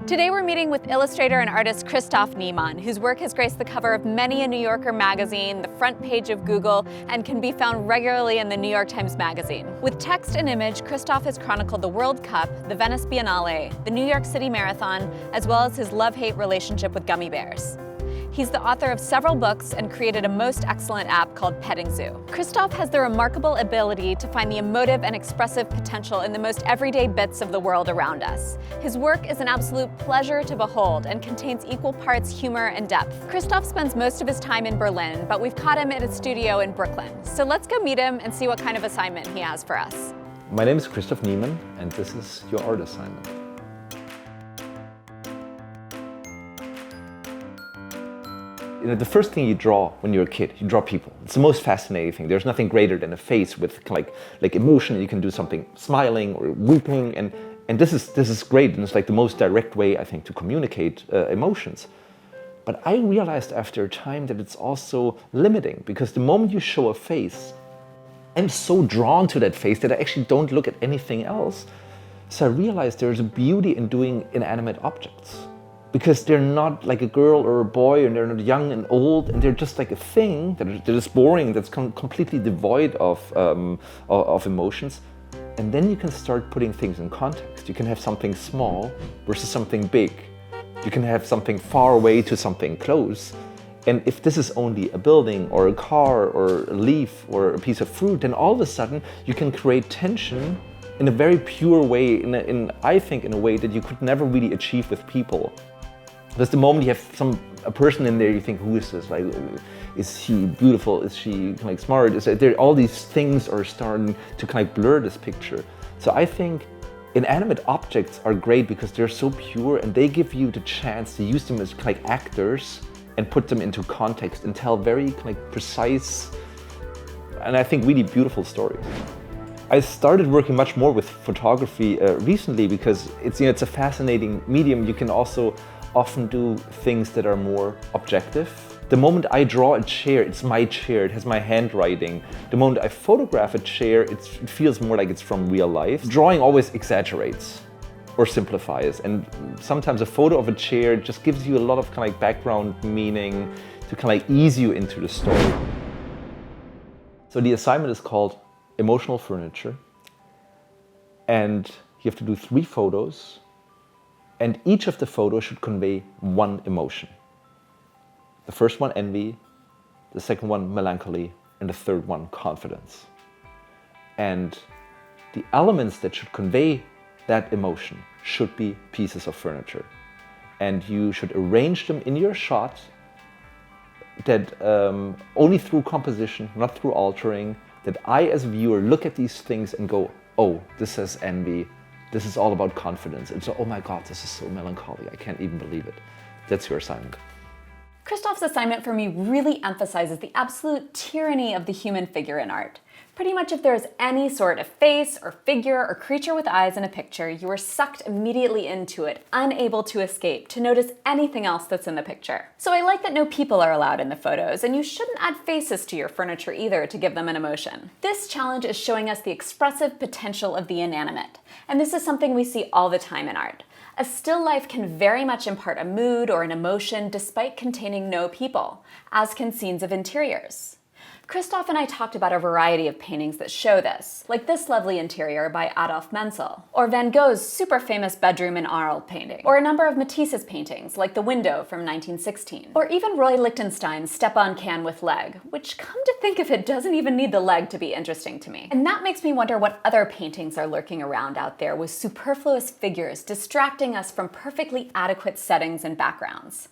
Today we're meeting with illustrator and artist Christoph Niemann, whose work has graced the cover of many a New Yorker magazine, the front page of Google, and can be found regularly in the New York Times Magazine. With text and image, Christoph has chronicled the World Cup, the Venice Biennale, the New York City Marathon, as well as his love-hate relationship with gummy bears. He's the author of several books and created a most excellent app called Petting Zoo. Christoph has the remarkable ability to find the emotive and expressive potential in the most everyday bits of the world around us. His work is an absolute pleasure to behold and contains equal parts humor and depth. Christoph spends most of his time in Berlin, but we've caught him at his studio in Brooklyn. So let's go meet him and see what kind of assignment he has for us. My name is Christoph Niemann, and this is your art assignment. You know, the first thing you draw when you're a kid, you draw people. It's the most fascinating thing. There's nothing greater than a face with like emotion. You can do something smiling or weeping, and this is great, and it's like the most direct way, I think, to communicate emotions. But I realized after a time that it's also limiting, because the moment you show a face, I'm so drawn to that face that I actually don't look at anything else. So I realized there's a beauty in doing inanimate objects, because they're not like a girl or a boy, and they're not young and old, and they're just like a thing that is boring, that's completely devoid of emotions. And then you can start putting things in context. You can have something small versus something big. You can have something far away to something close. And if this is only a building or a car or a leaf or a piece of fruit, then all of a sudden you can create tension in a very pure way, I think in a way that you could never really achieve with people. Because the moment you have a person in there, you think, who is this? Like, is she beautiful? Is she like smart? All these things are starting to kind of blur this picture. So I think inanimate objects are great because they're so pure, and they give you the chance to use them as like actors and put them into context and tell very like precise and I think really beautiful stories. I started working much more with photography recently because it's a fascinating medium. You can also often do things that are more objective. The moment I draw a chair, it's my chair, it has my handwriting. The moment I photograph a chair, it feels more like it's from real life. Drawing always exaggerates or simplifies, and sometimes a photo of a chair just gives you a lot of kind of like background meaning to kind of like ease you into the story. So the assignment is called Emotional Furniture, and you have to do 3 photos, and each of the photos should convey one emotion. The first one, envy, the second one, melancholy, and the third one, confidence. And the elements that should convey that emotion should be pieces of furniture. And you should arrange them in your shot that only through composition, not through altering, that I as a viewer look at these things and go, oh, this says envy, this is all about confidence. And so, oh my God, this is so melancholy, I can't even believe it. That's your assignment. Christoph's assignment for me really emphasizes the absolute tyranny of the human figure in art. Pretty much if there is any sort of face or figure or creature with eyes in a picture, you are sucked immediately into it, unable to escape, to notice anything else that's in the picture. So I like that no people are allowed in the photos, and you shouldn't add faces to your furniture either to give them an emotion. This challenge is showing us the expressive potential of the inanimate, and this is something we see all the time in art. A still life can very much impart a mood or an emotion despite containing no people, as can scenes of interiors. Christoph and I talked about a variety of paintings that show this, like this lovely interior by Adolf Menzel, or Van Gogh's super famous bedroom in Arles painting, or a number of Matisse's paintings, like The Window from 1916, or even Roy Lichtenstein's Stepan Can with Leg, which, come to think of it, doesn't even need the leg to be interesting to me. And that makes me wonder what other paintings are lurking around out there with superfluous figures distracting us from perfectly adequate settings and backgrounds.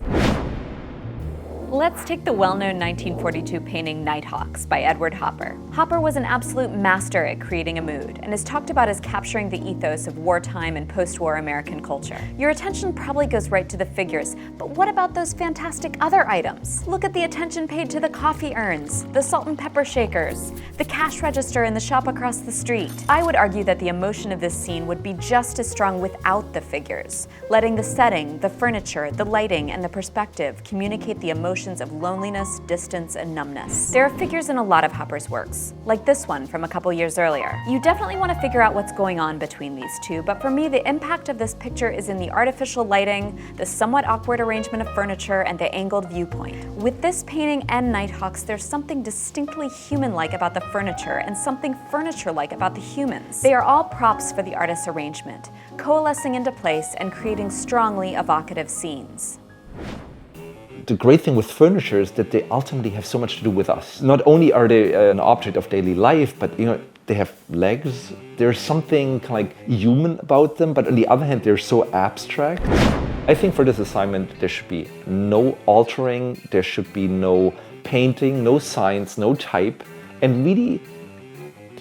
Let's take the well-known 1942 painting Nighthawks by Edward Hopper. Hopper was an absolute master at creating a mood, and is talked about as capturing the ethos of wartime and post-war American culture. Your attention probably goes right to the figures, but what about those fantastic other items? Look at the attention paid to the coffee urns, the salt and pepper shakers, the cash register in the shop across the street. I would argue that the emotion of this scene would be just as strong without the figures, letting the setting, the furniture, the lighting, and the perspective communicate the emotion sensations of loneliness, distance, and numbness. There are figures in a lot of Hopper's works, like this one from a couple years earlier. You definitely want to figure out what's going on between these two, but for me, the impact of this picture is in the artificial lighting, the somewhat awkward arrangement of furniture, and the angled viewpoint. With this painting and Nighthawks, there's something distinctly human-like about the furniture and something furniture-like about the humans. They are all props for the artist's arrangement, coalescing into place and creating strongly evocative scenes. The great thing with furniture is that they ultimately have so much to do with us. Not only are they an object of daily life, but they have legs. There's something kind of like human about them, but on the other hand, they're so abstract. I think for this assignment, there should be no altering, there should be no painting, no signs, no type, and really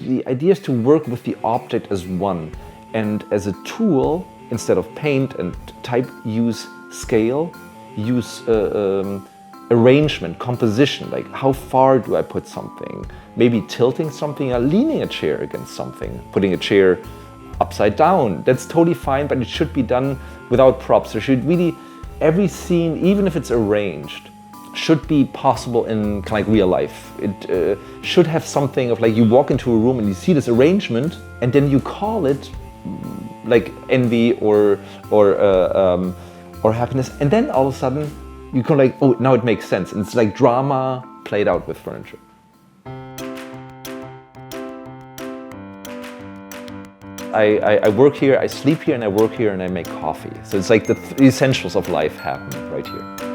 the idea is to work with the object as one, and as a tool, instead of paint and type, use scale, use arrangement, composition, like how far do I put something? Maybe tilting something or leaning a chair against something, putting a chair upside down. That's totally fine, but it should be done without props. There should really, every scene, even if it's arranged, should be possible in kind of like real life. It should have something of like you walk into a room and you see this arrangement and then you call it like envy or happiness, and then all of a sudden you can like, oh, now it makes sense. And it's like drama played out with furniture. I work here, I sleep here, and I work here, and I make coffee. So it's like the essentials of life happen right here.